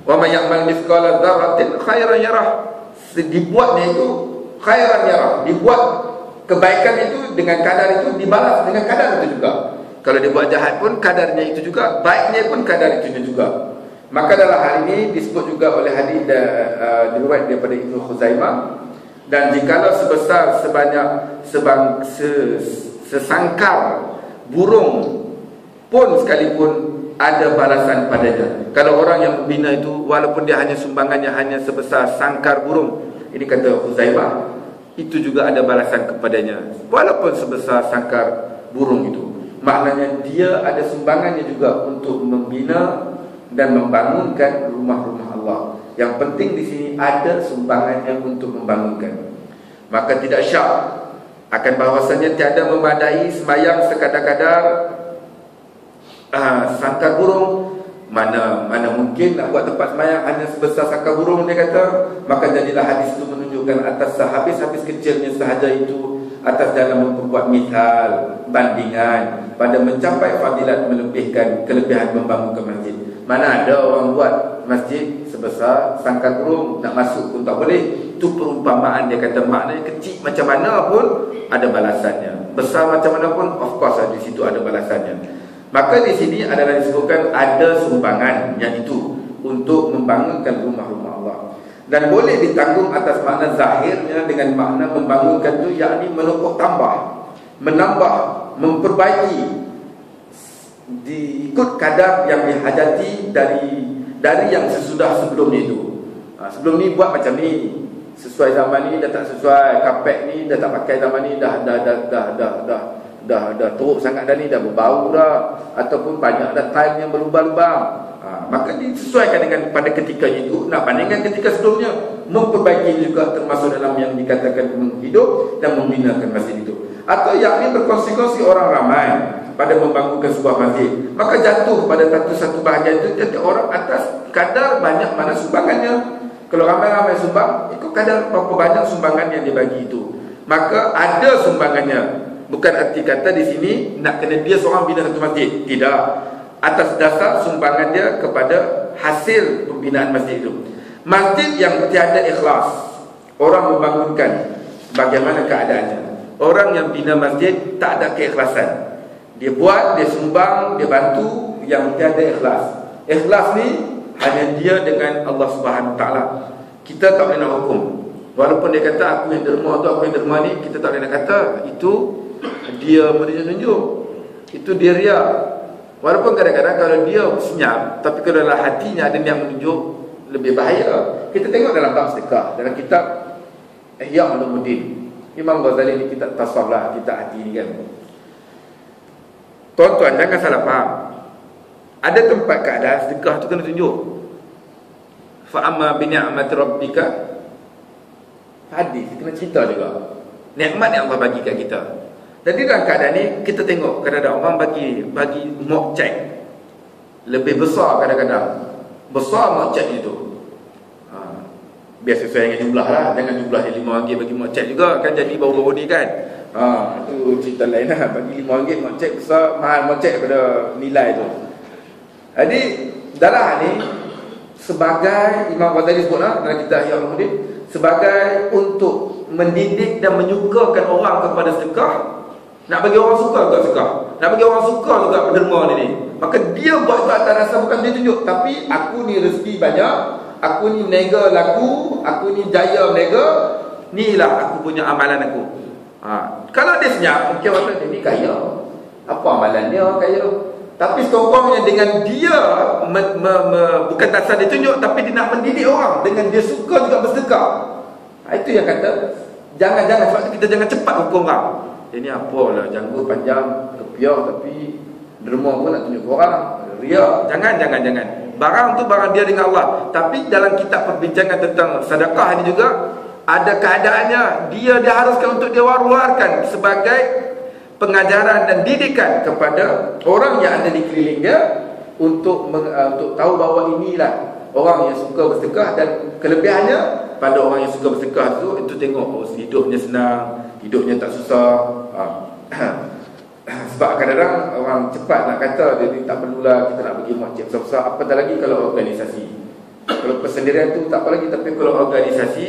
Wa may ya'mal mithqala dzarratin khairan yarah. Dibuatnya itu khairan yarah, dibuat kebaikan itu dengan kadar itu, dibalas dengan kadar itu juga. Kalau dibuat jahat pun kadarnya itu juga, baiknya pun kadar itu juga. Maka dalam hal ini disebut juga oleh hadis diriwayat daripada Ibnu Khuzaimah, dan jikalau sebesar sebanyak sesangkar burung pun sekalipun ada balasan padanya. Kalau orang yang membina itu, walaupun dia hanya sumbangannya hanya sebesar sangkar burung, ini kata Khuzaimah, itu juga ada balasan kepadanya, walaupun sebesar sangkar burung itu. Maknanya dia ada sumbangannya juga untuk membina dan membangunkan rumah-rumah Allah. Yang penting di sini ada sumbangannya untuk membangunkan. Maka tidak syak akan bahawasanya tiada memadai sembahyang sekadar-kadar sangkar burung. Mana mungkin nak buat tempat sembahyang hanya sebesar sangkar burung, dia kata. Maka jadilah hadis itu menunjukkan atas habis kecilnya sahaja itu, atas dalam memperbuat mithal, bandingan pada mencapai fadilat melebihkan kelebihan membangunkan masjid. Mana ada orang buat masjid sebesar sangkar burung, nak masuk pun tak boleh. Itu perumpamaan, dia kata maknanya kecil macam mana pun ada balasannya, besar macam mana pun of course di situ ada balasannya. Maka di sini adalah disebutkan ada sumbangan yang itu untuk membangunkan rumah-rumah Allah, dan boleh ditanggung atas makna zahirnya dengan makna membangunkan itu, yakni menukuk tambah, menambah, memperbaiki diikut kadar yang dihajati dari yang sesudah sebelumnya itu. Sebelum ni buat macam ni, sesuai zaman ni, dah tak sesuai, kapek ni dah tak pakai zaman ni, dah teruk sangat dah ni, dah berbau dah, ataupun banyak dah tile yang berlubang-lubang. Maka disesuaikan dengan pada ketika itu, nak bandingkan ketika sebelumnya, memperbaiki juga termasuk dalam yang dikatakan menghidup dan membinakan masjid itu. Atau yakni berkongsi-kongsi orang ramai pada membangunkan sebuah masjid, maka jatuh pada satu bahagian itu jadi orang atas kadar banyak mana sumbangannya. Kalau ramai-ramai sumbang, ikut kadar berapa banyak sumbangan yang dibagi itu. Maka ada sumbangannya. Bukan arti kata di sini nak kena dia seorang bina satu masjid. Tidak. Atas dasar sumbangan dia kepada hasil pembinaan masjid itu. Masjid yang tiada ikhlas, orang membangunkan, bagaimana keadaannya? Orang yang bina masjid tak ada keikhlasan. Dia buat, dia sumbang, dia bantu, yang tiada ikhlas. Ikhlas ni hanya dia dengan Allah Subhanahu Wa Taala. Kita tak boleh nak hukum. Walaupun dia kata aku yang derma tu, aku yang derma ni, kita tak boleh nak kata itu dia menunjuk, itu dia riak. Walaupun kadang-kadang kalau dia senyap, tapi kalau dalam hatinya ada niat menunjuk, lebih bahaya. Kita tengok dalam bab sedekah, dalam kitab Ihya Ulumuddin, Imam Ghazali ni kitab tasawuf lah, kitab hati ni kan. Tuan-tuan jangan salah faham. Ada tempat keadaan sedekah tu kena tunjuk. Fa amma bi ni'mati rabbika, hadis kena cerita juga nikmat yang Allah bagi kat kita. Jadi dalam keadaan ni kita tengok kadang-kadang orang bagi mock check lebih besar, kadang-kadang besar mock check itu. Biar sesuai dengan jumlah lah. Jangan jumlah yang RM5 bagi mock check juga, kan jadi baru-baru ni kan. Itu cerita lain lah. Bagi RM5 mock check besar, mahal mock check daripada nilai tu. Jadi dalam hal ni, sebagai Imam Ghazali sebut lah dalam kitab Ihya Ulumuddin, sebagai untuk mendidik dan menyukakan orang kepada sedekah, nak bagi orang suka juga sedekah, nak bagi orang suka juga penderma ni. Maka dia buat itu atas dasar bukan dia tunjuk, tapi aku ni rezeki banyak, aku ni niaga laku, aku ni jaya niaga, inilah aku punya amalan aku. Kalau dia senyap, mungkin orang dia ni kaya. Apa amalan dia kaya? Tapi sokongnya dengan dia bukan dasar dia tunjuk, tapi dia nak mendidik orang dengan dia suka juga bersedekah. Itu yang kata jangan sebab kita jangan cepat hukum orang. Ini apalah janggut panjang kepiah tapi derma pun nak tunjuk ke orang. Riak. Jangan. Barang tu barang dia dengan Allah. Tapi dalam kitab perbincangan tentang sedekah ini juga ada keadaannya dia diharuskan untuk dia war-warkan sebagai pengajaran dan didikan kepada orang yang ada di keliling dia untuk tahu bahawa inilah orang yang suka bersedekah, dan kelebihannya pada orang yang suka bersedekah itu tengok hidupnya senang, hidupnya tak susah. Sebab kadang-kadang orang cepat nak kata dia tak perlulah kita nak bagi masjid besar-besar, apatah lagi kalau organisasi. Kalau persendirian tu tak apa lagi, tapi kalau organisasi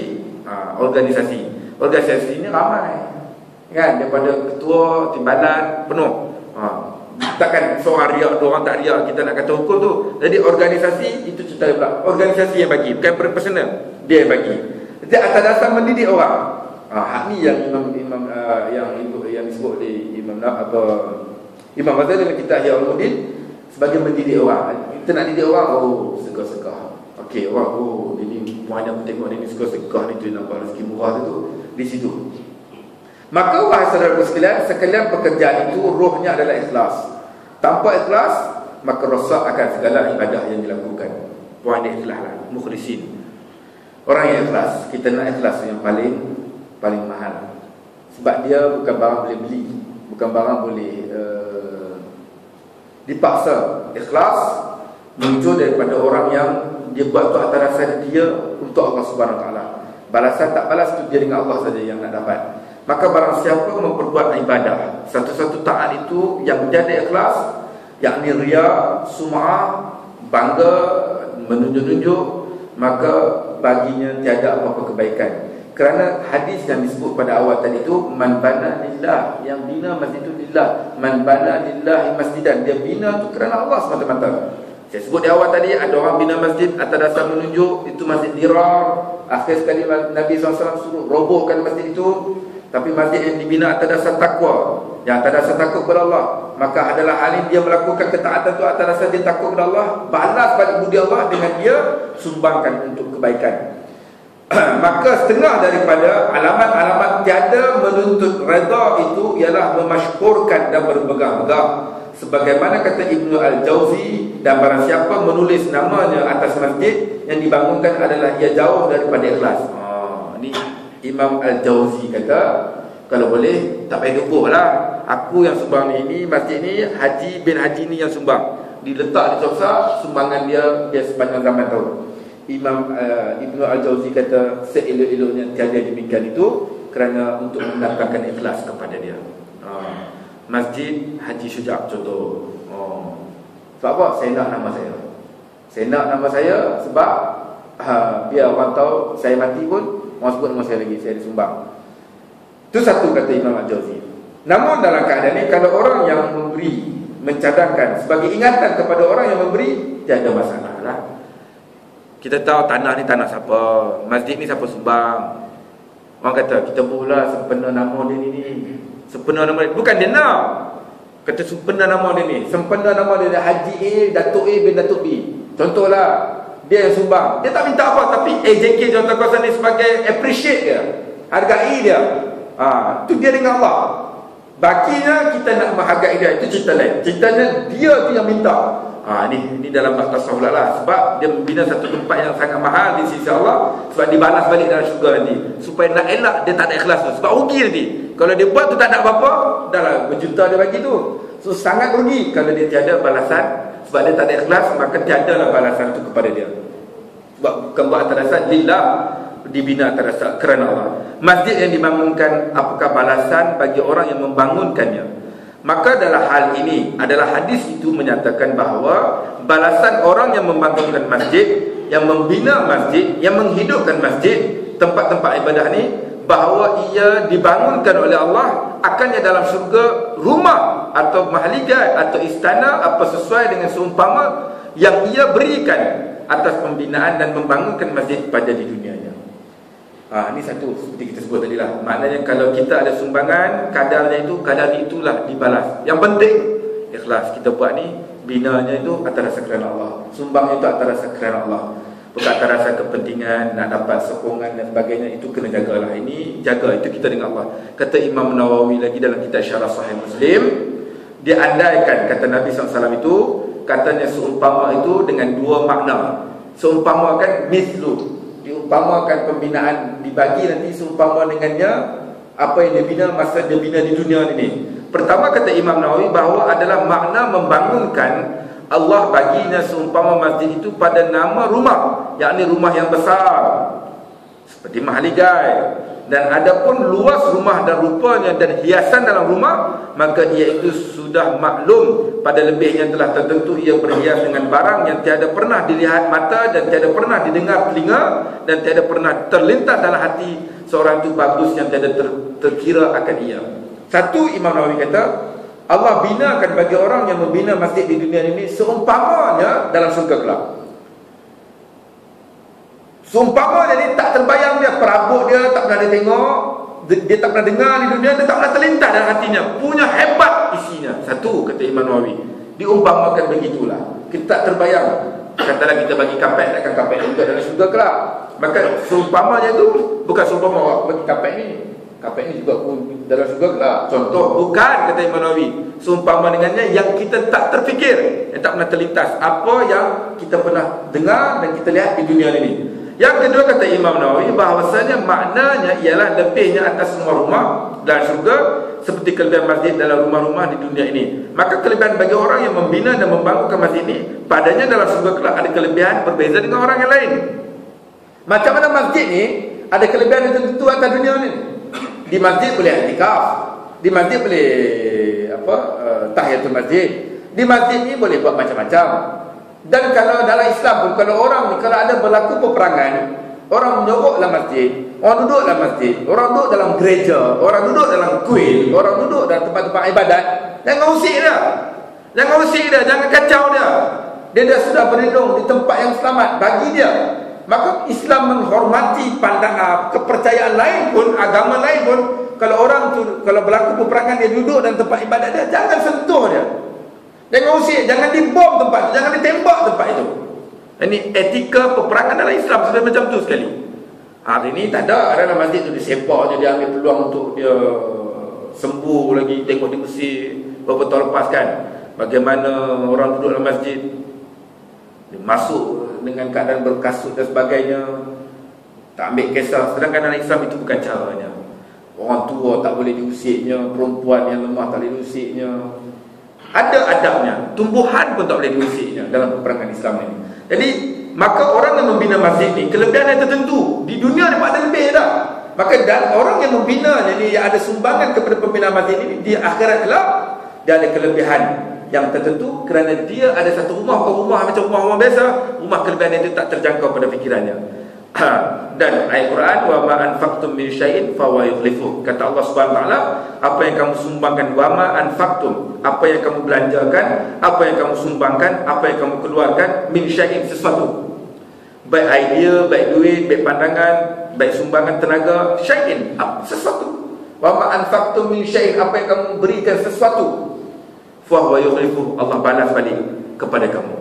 ini ramai kan, daripada ketua timbalan penuh. Takkan seorang riak, dua orang tak riak kita nak kata hukum tu. Jadi organisasi itu cerita pula, organisasi yang bagi, bukan personal, dia yang bagi. Jadi atas dasar mendidik orang. Hak ni yang yang disebut di Imam Ghazali dalam kitab Ihya Ulumuddin sebagai mendidik orang. Kita nak didik orang, sedekah. Okey, orang ini puan yang tengok ni sedekah ni tu nampak rezeki murah tu di situ. Maka wahai saudara sekalian pekerjaan itu rohnya adalah ikhlas. Tanpa ikhlas maka rosak akan segala ibadah yang dilakukan. Puan dia ikhlas lah, mukhlisin. Orang yang ikhlas, kita nak ikhlas yang paling mahal. Sebab dia bukan barang boleh beli, bukan barang boleh dipaksa. Ikhlas muncul daripada orang yang dia buat tu atas dasar dia untuk Allah Subhanahu Wa Taala. Balasan tak balas tu dia dengan Allah saja yang nak dapat. Maka barang siapa memperbuat ibadah, satu-satu taat itu yang menjadi ikhlas, yakni riya, sum'ah, bangga, menunjuk-nunjuk, maka baginya tiada apa-apa kebaikan. Kerana hadis yang disebut pada awal tadi itu, man bana lillah, yang bina masjid itu lillah, man bana lillahi masjidan, dia bina itu kerana Allah semata-mata. Saya sebut di awal tadi, ada orang bina masjid atas dasar menunjuk, itu masjid dirar. Akhir sekali Nabi SAW suruh robohkan masjid itu. Tapi masjid yang dibina atas dasar takwa, yang atas dasar takut kepada Allah, maka adalah alim dia melakukan ketaatan itu atas dasar dia takut kepada Allah, balas balik budi Allah dengan dia sumbangkan untuk kebaikan. Maka setengah daripada alamat-alamat tiada menuntut redha itu ialah memasyhurkan dan bermegah-megah. Sebagaimana kata Ibnu Al-Jauzi, dan barang siapa menulis namanya atas masjid yang dibangunkan adalah ia jauh daripada ikhlas. Ini Imam Al-Jauzi kata, kalau boleh tak payah gebuh lah, aku yang sumbang ni, masjid ni Haji bin Haji ni yang sumbang, diletak di Choksa, sumbangan dia sepanjang zaman tahun. Imam Ibnu Al-Jauzi kata seelok-eloknya tiada demikian itu, kerana untuk mendatangkan ikhlas kepada dia. Masjid Haji Syuja' contoh. Sebab apa? Saya nak nama saya sebab biar orang tahu saya mati pun orang sebut nama saya lagi, saya disumbang. Itu satu kata Imam Al-Jauzi. Namun dalam keadaan ini, kalau orang yang memberi, mencadangkan sebagai ingatan kepada orang yang memberi, tiada masalah lah. Kita tahu tanah ni tanah siapa, masjid ni siapa sumbang. Orang kata kita boleh sempena nama dia ni. Sempena nama dia. Bukan dia nak. Kata sempena nama dia ni. Sempena nama dia Haji A, Datuk A bin Datuk B. Contohlah, dia yang sumbang. Dia tak minta apa, tapi AJK Jawatankuasa ni sebagai appreciate dia, hargai dia. Itu dia dengan Allah. Bakinya kita nak menghargai dia, itu cerita lain. Ceritanya dia tu yang minta. Ini dalam bab tasawuf lah. Sebab dia membina satu tempat yang sangat mahal di sisi Allah. Sebab dibalas balik dalam syurga nanti. Supaya nak elak dia tak ada ikhlas tu. Sebab rugi nanti. Kalau dia buat tu tak ada apa-apa, dah lah berjuta dia bagi tu. So sangat rugi kalau dia tiada balasan. Sebab dia tak ada ikhlas, maka tiada lah balasan tu kepada dia. Sebab bukan buat atas dasar lillah, dibina atas dasar kerana Allah. Masjid yang dibangunkan, apakah balasan bagi orang yang membangunkannya? Maka dalam hal ini adalah hadis itu menyatakan bahawa balasan orang yang membangunkan masjid, yang membina masjid, yang menghidupkan masjid, tempat-tempat ibadah ni, bahawa ia dibangunkan oleh Allah, akannya dalam syurga rumah atau mahligai atau istana apa sesuai dengan seumpama yang ia berikan atas pembinaan dan membangunkan masjid pada di dunianya. Ini satu seperti kita sebut tadi lah. Maknanya kalau kita ada sumbangan, kadar itulah dibalas. Yang penting ikhlas. Kita buat ni, binanya itu atas rasa kerana Allah, sumbang itu atas rasa kerana Allah, bukan atas rasa kepentingan nak dapat sokongan dan sebagainya. Itu kena jagalah. Ini jaga, itu kita dengan Allah. Kata Imam Nawawi lagi dalam kitab Syarah Sahih Muslim, dia andaikan kata Nabi SAW itu, katanya seumpama itu dengan dua makna. Seumpama kan mislu, diumpamakan pembinaan dibagi nanti seumpama dengannya apa yang dia bina masa dia bina di dunia ini. Pertama kata Imam Nawawi bahawa adalah makna membangunkan, Allah baginya seumpama masjid itu pada nama rumah, yakni rumah yang besar seperti mahligai. Dan adapun luas rumah dan rupanya dan hiasan dalam rumah, maka ia itu sudah maklum pada lebihnya telah tertentu ia berhias dengan barang yang tiada pernah dilihat mata dan tiada pernah didengar telinga dan tiada pernah terlintas dalam hati seorang itu bagus yang tiada terkira akan ia. Satu, Imam Nawawi kata Allah binakan bagi orang yang membina masjid di dunia ini seumpamanya dalam syurga kelak. Seumpama jadi tak terbayang dia, perabot dia tak pernah dia tengok, dia tak pernah dengar di dunia, dia tak pernah terlintas dalam hatinya, punya hebat isinya. Satu, kata Imam Nawawi, diumpamakan begitulah. Kita tak terbayang. Katalah kita bagi kapet, takkan kapet juga dalam syurga kelak. Maka seumpamanya tu bukan seumpama awak bagi kapet ni, kapet ni juga pun dalam syurga kelak. Contoh, bukan, kata Imam Nawawi, seumpama dengannya yang kita tak terfikir, yang tak pernah terlintas, apa yang kita pernah dengar dan kita lihat di dunia ini. Yang kedua kata Imam Nawawi bahawasanya maknanya ialah lebihnya atas semua rumah dalam syurga seperti kelebihan masjid dalam rumah-rumah di dunia ini. Maka kelebihan bagi orang yang membina dan membangunkan masjid ini, padanya dalam syurga kelak ada kelebihan berbeza dengan orang yang lain. Macam mana masjid ni ada kelebihan yang tertentu atas dunia ni. Di masjid boleh i'tikaf, di masjid boleh tahiyatul masjid, di masjid ni boleh buat macam-macam. Dan kalau dalam Islam pun, kalau orang ni, kalau ada berlaku peperangan, orang menyogok dalam masjid, orang duduk dalam masjid, orang duduk dalam gereja, orang duduk dalam kuil, orang duduk dalam tempat-tempat ibadat, jangan usik dia, jangan kacau dia. Dia dah sudah berlindung di tempat yang selamat bagi dia. Maka Islam menghormati pandangan kepercayaan lain pun, agama lain pun. Kalau orang tu, kalau berlaku peperangan, dia duduk dalam tempat ibadat dia, jangan sentuh dia, jangan usik, jangan dibom tempat itu, jangan ditembak tempat itu. Ini etika peperangan dalam Islam sudah macam tu sekali. Hari ini tak ada dalam masjid tu disepak je, dia ambil peluang untuk dia sembuh lagi. Tengok di Mesir beberapa tahun lepas kan, bagaimana orang duduk dalam masjid, dia masuk dengan keadaan berkasut dan sebagainya, tak ambil kisah. Sedangkan dalam Islam itu bukan caranya. Orang tua tak boleh diusiknya, perempuan yang lemah tak boleh diusiknya. Ada adabnya, tumbuhan pun tak boleh diusiknya dalam peperangan Islam ini. Jadi, maka orang yang membina masjid ni kelebihan yang tertentu. Di dunia ni ada lebih dah. Maka dan orang yang membina, jadi yang ada sumbangan kepada pembinaan masjid ini, di akhirat kelak dia ada kelebihan yang tertentu kerana dia ada satu rumah, bukan rumah macam rumah-rumah biasa. Rumah kelebihan itu tak terjangkau pada fikirannya. Dan ayat Quran, wa ma anfaqtum min syai'in fa huwa yukhlifu. Kata Allah Subhanahu wa taala, apa yang kamu sumbangkan, wa ma anfaqtum, apa yang kamu belanjakan, apa yang kamu sumbangkan, apa yang kamu keluarkan, min syai'in, sesuatu, baik idea, baik duit, baik pandangan, baik sumbangan tenaga, syai'in, sesuatu. Wa ma anfaqtum min syai'in, apa yang kamu berikan sesuatu, fa huwa yukhlifu, Allah balas balik kepada kamu.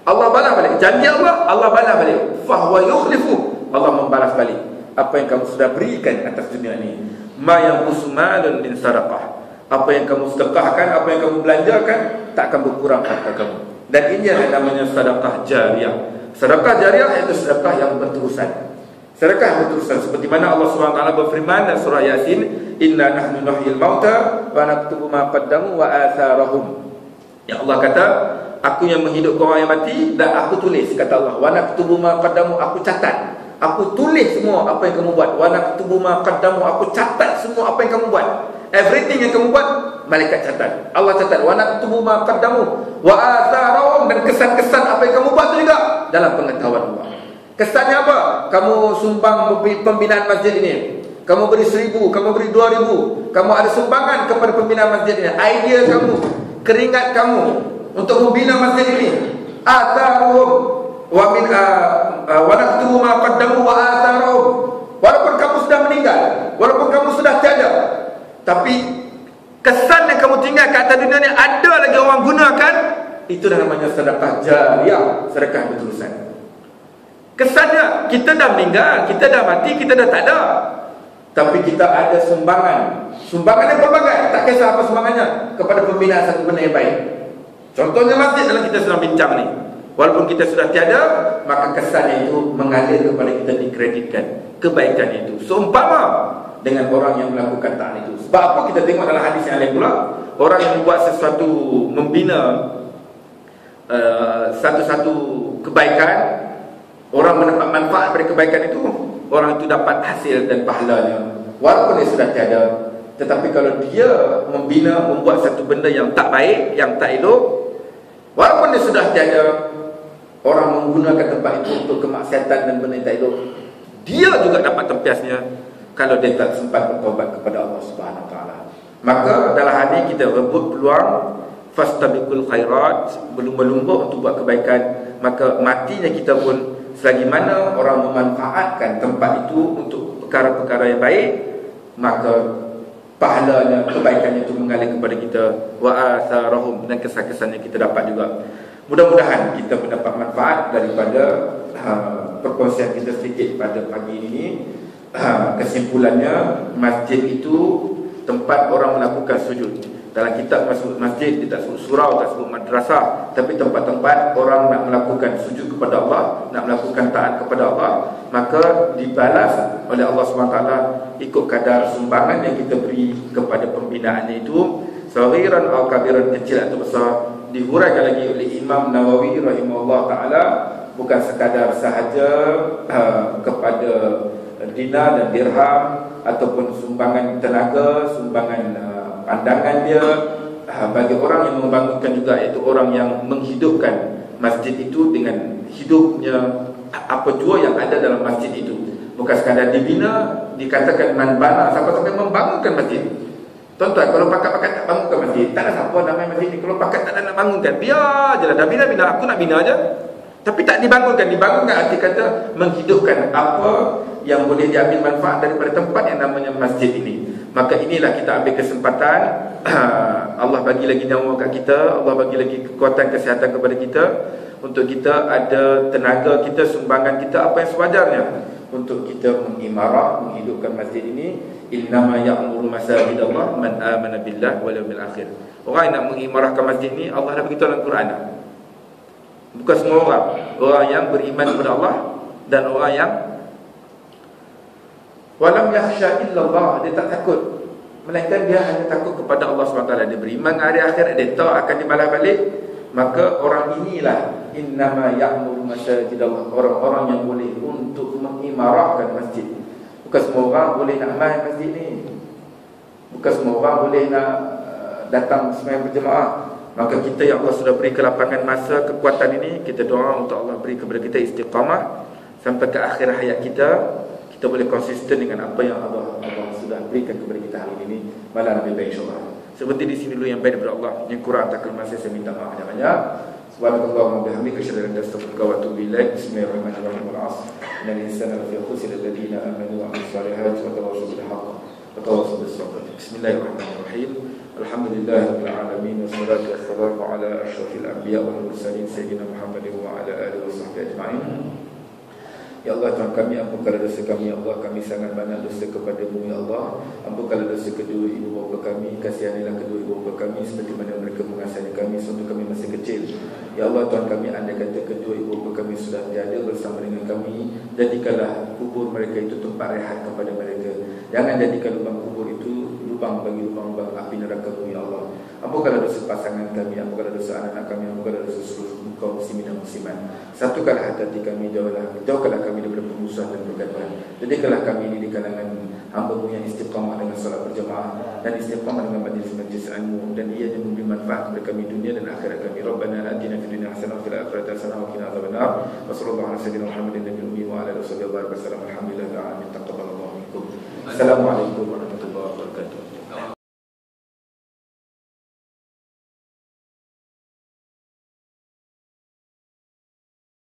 Allah balas balik. Janji Allah, Allah balas balik. Fa huwa yukhlifu, Allah membalas balik apa yang kamu sudah berikan atas dunia ini. Ma yanqusu malun min sadaqah, apa yang kamu sedekahkan, apa yang kamu belanjakan, tak akan berkurang harta kamu. Dan ini yang namanya sedekah jariyah. Sedekah jariyah iaitu sedekah yang berterusan. Sedekah yang berterusan, seperti mana Allah SWT berfirman dalam surah Yasin, inna nahnu nuhyil mauta wa naktubu ma qaddamu wa atharahum. Ya Allah kata, aku yang menghidupkan orang yang mati dan aku tulis, kata Allah, wa naktubu ma qaddamu, aku catat, aku tulis semua apa yang kamu buat. Wa naktubu ma qaddamu, aku catat semua apa yang kamu buat. Everything yang kamu buat, malaikat catat. Allah catat. Wa naktubu ma qaddamu wa atharahum, dan kesan-kesan apa yang kamu buat itu juga dalam pengetahuan Allah. Kesannya apa? Kamu sumbang pembinaan masjid ini, kamu beri 1,000, kamu beri 2,000, kamu ada sumbangan kepada pembinaan masjid ini, idea kamu, keringat kamu untuk membina masjid ini. Atharuhum wa min wa naktubu ma qaddamu wa atharuhum. Walaupun kamu sudah meninggal, walaupun kamu sudah tiada, tapi kesan yang kamu tinggalkan atas dunia ini ada lagi orang gunakan. Itu namanya sedekah jariyah, sedekah berterusan. Kesannya kita dah meninggal, kita dah mati, kita dah tak ada, tapi kita ada sumbangan. Sumbangan yang pelbagai, tak kisah apa sumbangannya, kepada pembinaan satu benda yang baik. Contohnya masjid dalam kita sedang bincang ni. Walaupun kita sudah tiada, maka kesannya itu mengalir kepada kita, dikreditkan kebaikan itu. Seumpama dengan orang yang melakukan taat itu. Sebab apa kita tengok dalam hadis yang lain pula, orang yang membuat sesuatu, membina satu-satu kebaikan, orang mendapat manfaat dari kebaikan itu, orang itu dapat hasil dan pahalanya walaupun dia sudah tiada. Tetapi kalau dia membina, membuat satu benda yang tak baik, yang tak elok, walaupun dia sudah tiada, orang menggunakan tempat itu untuk kemaksiatan dan benda yang tak elok, dia juga dapat tempiasnya kalau dia tak sempat bertaubat kepada Allah Subhanahu Wa Taala. Maka dalam hal ini kita rebut peluang, fastabiqul khairat, berlumba-lumba untuk buat kebaikan. Maka matinya kita pun, selagi mana orang memanfaatkan tempat itu untuk perkara-perkara yang baik, maka pahalanya, kebaikannya itu mengalir kepada kita. Wa atharahum, dan kesan-kesannya kita dapat juga. Mudah-mudahan kita mendapat manfaat daripada perkongsian kita sedikit pada pagi ini. Kesimpulannya, masjid itu tempat orang melakukan sujud. Dalam kitab masuk masjid, dia tak sebut surau, tak sebut madrasah, tapi tempat-tempat orang nak melakukan sujud kepada Allah, nak melakukan taat kepada Allah, maka dibalas oleh Allah SWT ikut kadar sumbangan yang kita beri kepada pembinaannya itu, saghiran atau kabiran, kecil atau besar. Dihuraikan lagi oleh Imam Nawawi rahimahullah ta'ala, bukan sekadar sahaja kepada dinar dan dirham, ataupun sumbangan tenaga, sumbangan pandangan dia, bagi orang yang membangunkan juga, iaitu orang yang menghidupkan masjid itu dengan hidupnya apa jua yang ada dalam masjid itu. Bukan sekadar dibina, dikatakan manbana, siapa-siapa yang membangunkan masjid. Tuan-tuan, kalau pakat-pakat tak bangunkan masjid, tak ada siapa namai masjid ni. Kalau pakat tak ada nak bangunkan, biar je lah, dah bina-bina, aku nak bina aja. Tapi tak dibangunkan. Dibangunkan arti kata menghidupkan apa yang boleh diambil manfaat daripada tempat yang namanya masjid ini. Maka inilah kita ambil kesempatan. Allah bagi lagi nyawa kat kita, Allah bagi lagi kekuatan kesihatan kepada kita, untuk kita ada tenaga kita, sumbangan kita apa yang sewajarnya untuk kita mengimarah, menghidupkan masjid ini. Innama ya'muru masajidallah man amana billah wal yawmil akhir. Orang yang nak mengimarahkan masjid ni, Allah dah beritahu dalam Quran. Bukan semua orang. Orang yang beriman kepada Allah dan orang yang walam yakhsha illallah, dia tak takut, melainkan dia hanya takut kepada Allah SWT. Dia beriman hari akhir, dia tahu akan dibalas balik. Maka orang inilah innama ya'muru masajidallah, orang-orang yang boleh untuk mengimarahkan masjid. Bukan semua orang boleh nak main masjid ni, bukan semua orang boleh nak datang sembahyang berjemaah. Maka kita yang Allah sudah beri kelapangan masa, kekuatan ini, kita doa untuk Allah beri kepada kita istiqamah sampai ke akhir hayat kita. Kita boleh konsisten dengan apa yang Allah sudah berikan kepada kita hari ini. Malam lebih baik insyaAllah. Seperti di sini dulu yang baik daripada Allah, yang kurang tak masa saya minta maaf banyak-banyak. Subhanakallahumma bihamdika asyhadu an la ilaha illa anta astaghfiruka wa atubu ilaik. Bismillahirrahmanirrahim. Innal insana lafi khusr illa alladhina amanu wa amilus solihati wa tawassaw bil haqqi wa tawassaw bis sabr. Bismillahirrahmanirrahim. Alhamdulillahirabbil alamin wassalatu wassalamu ala asyrafil anbiya wal mursalin sayyidina Muhammadin wa ala alihi washabbihi ajma'in. Ya Allah, Tuhan kami, ampunkanlah dosa kami. Ya Allah, kami sangat banyak dosa kepada-Mu. Ya Allah, ampunkanlah dosa kedua ibu bapa kami. Kasihanilah kedua ibu bapa kami seperti mana mereka mengasihi kami sewaktu kami masih kecil. Ya Allah, Tuhan kami, andai kata kedua ibu bapa kami sudah tiada bersama dengan kami, jadikanlah kubur mereka itu tempat rehat kepada mereka. Jangan jadikan lubang kubur itu lubang bagi lubang-lubang api neraka-Mu. Ya Allah, ampunkanlah dosa pasangan kami, ampunkanlah dosa anak-anak kami, ampunkanlah dosa seluruh kaum muslimin dan muslimat. Satukanlah hati kami, jauhkanlah kami daripada permusuhan dan pergaduhan. Jadikanlah kami ini di kalangan hamba-Mu yang istiqamah dengan salat berjamaah dan istiqamah dengan majlis-majlis ilmu, dan ia yang memberi manfaat kepada kami dunia dan akhirat kami. Rabbana atina fid dunya hasanah wa fil akhirati hasanah wa qina adzabannar. Wa sallallahu ala sayyidina Muhammadin nabiyil ummi wa ala alihi wasallam. Alhamdulillah, taqabbalallahu minkum. Assalamualaikum warahmatullahi wabarakatuh.